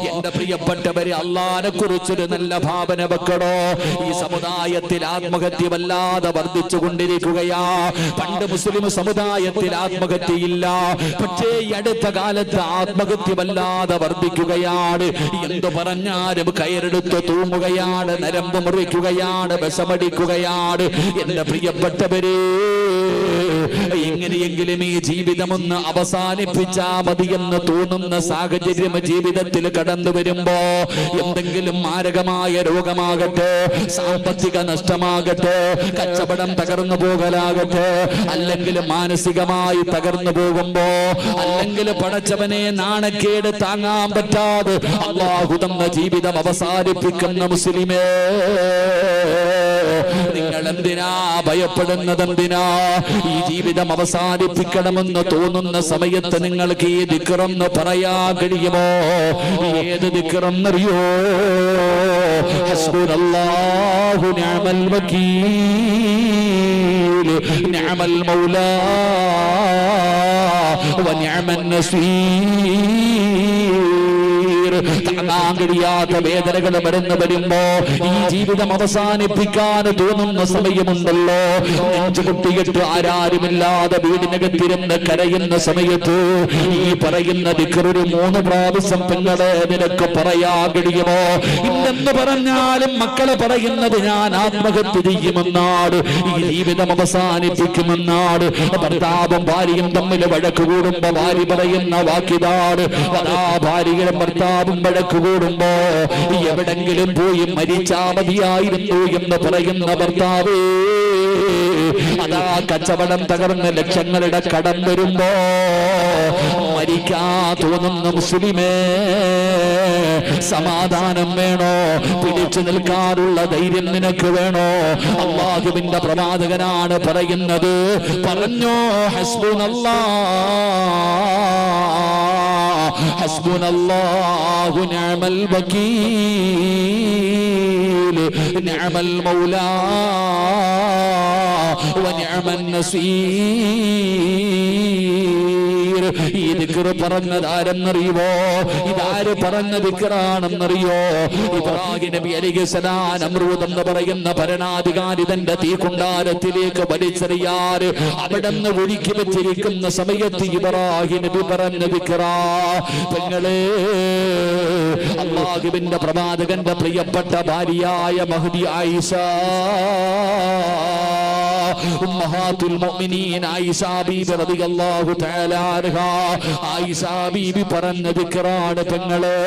എന്റെ പ്രിയപ്പെട്ടവരെ, അള്ളാനെ കുറിച്ചൊരു നല്ല ഭാവന വെക്കണോ? ഈ സമുദായത്തിൽ ആത്മഹത്യ വല്ലാതെ വർദ്ധിച്ചു കൊണ്ടിരിക്കുകയാ. പണ്ട് മുസ്ലിം സമുദായത്തിൽ ആത്മഹത്യയില്ല, പക്ഷേ ഈ അടുത്ത കാലത്ത് ആത്മഹത്യ വല്ലാതെ വർദ്ധിക്കുകയാണ്. എന്തു പറഞ്ഞാലും കയറെടുത്ത് തൂങ്ങുകയാണ്, നരമ്പ് മുറിക്കുകയാണ്, വിഷമടിക്കുകയാണ്. എന്റെ പ്രിയപ്പെട്ടവരെ, എങ്ങനെയെങ്കിലും ഈ ജീവിതമൊന്ന് അവസാനിപ്പിച്ചാ മതിയെന്ന് തോന്നുന്ന സാഹചര്യം ജീവിതത്തിൽ കടന്നു വരുമ്പോ, എന്തെങ്കിലും മാരകമായ രോഗമാകട്ടെ, സാമ്പത്തിക നഷ്ടമാകട്ടെ, കച്ചവടം തകർന്നു പോകലാകട്ടെ, അല്ലെങ്കിൽ മാനസികമായി തകർന്നു പോകുമ്പോ, അല്ലെങ്കിൽ പടച്ചവനെ നാണക്കേട് താങ്ങാൻ പറ്റാതെ അല്ലാഹു തന്ന ജീവിതം അവസാനിപ്പിക്കുന്ന മുസ്ലിമേ, നിങ്ങൾ എന്തിനാ ഭയപ്പെടുന്നത്? എന്തിനാ? ഈ ജീവിതം അവസാനിപ്പിക്കണമെന്ന് തോന്നുന്ന സമയത്ത് നിങ്ങൾക്ക് ഈ ദിക്റെന്ന് പറയാൻ കഴിയുമോ? ഏത് ദിക്റെന്നറിയോ? ഹസ്ബുനല്ലാഹു നിഅമൽ വകീൽ നിഅമൽ മൗലാ വ നിഅമൻ നസീർ. താങ്ങാൻ കഴിയാത്ത വേദനകൾ മടങ്ങി വരുമ്പോ, ഈ ജീവിതം അവസാനിപ്പിക്കാൻ തോന്നുന്ന സമയമുണ്ടല്ലോ, നെഞ്ചു പൊട്ടിയിട്ട് ആരാരുമില്ലാതെ വീടിനകത്തിരുന്ന് കരയുന്ന സമയത്ത് ഈ പറയുന്ന ദിക്ർ ഒരു 3 പ്രാവശ്യം പെങ്ങളെ നിനക്ക് പറയാൻ കഴിയുമോ? ഇല്ലെന്ന് പറഞ്ഞാലും മക്കളെ പറയുന്നത് ഞാൻ ആത്മഹത്യ ചെയ്യുമെന്നാണ്, ഈ ജീവിതം അവസാനിപ്പിക്കുമെന്നാണ്. ഭർത്താവും ഭാര്യയും തമ്മിൽ വഴക്ക് കൂടുമ്പോ ഭാര്യ പറയുന്ന വാക്കിതാണ്, അതാ ഭാര്യയും ഭർത്താവും വഴക്ക് കൂടുമ്പോ എവിടെങ്കിലും പോയി മരിച്ചാ മതിയായിരുന്നു എന്ന് പറയുന്ന ഭർത്താവേ, അതാ കച്ചവടം തകർന്ന് ലക്ഷങ്ങളുടെ കടം വരുമ്പോ മരിക്കാ തോന്നുന്ന മുസ്ലിമേ, സമാധാനം വേണോ? പിടിച്ചു നിൽക്കാറുള്ള ധൈര്യം നിനക്ക് വേണോ? അല്ലാഹുവിന്റെ പ്രവാചകനാണ് പറയുന്നത്, പറഞ്ഞോ ഹസ്ബുനല്ലാഹു നിഅമൽ വകീൽ നിഅമൽ മൗലാ വ നിഅമൻ നസീർ. ഈ ദിക്ർ പറഞ്ഞത് ആരെന്നറിയുമോ? ഇതാര് പറഞ്ഞ ദിക്റാണെന്നറിയോ? ഇബ്രാഹിം നബി അലൈഹിസ്സലാം നമ്രൂദ് എന്ന് പറയുന്ന ഭരണാധികാരി തന്റെ തീക്കുണ്ടാരത്തിലേക്ക് വലിച്ചെറിയാറ് അവിടെന്ന് ഒരുക്കി വെച്ചിരിക്കുന്ന സമയത്ത് ഇബ്രാഹിം നബി പറഞ്ഞ ദിക്റാ. പെങ്ങളെ, അല്ലാഹുവിന്റെ പ്രവാചകന്റെ പ്രിയപ്പെട്ട ഭാര്യയായ മഹ്ദി ആയിഷ, ഉമ്മഹാത്തുൽ മുഅ്മിനീൻ ആയിഷ ബീബി റളിയല്ലാഹു തആല അൻഹാ, ആയിഷ ബീബി പറഞ്ഞ ദിക്റാണ് പെങ്ങളെ.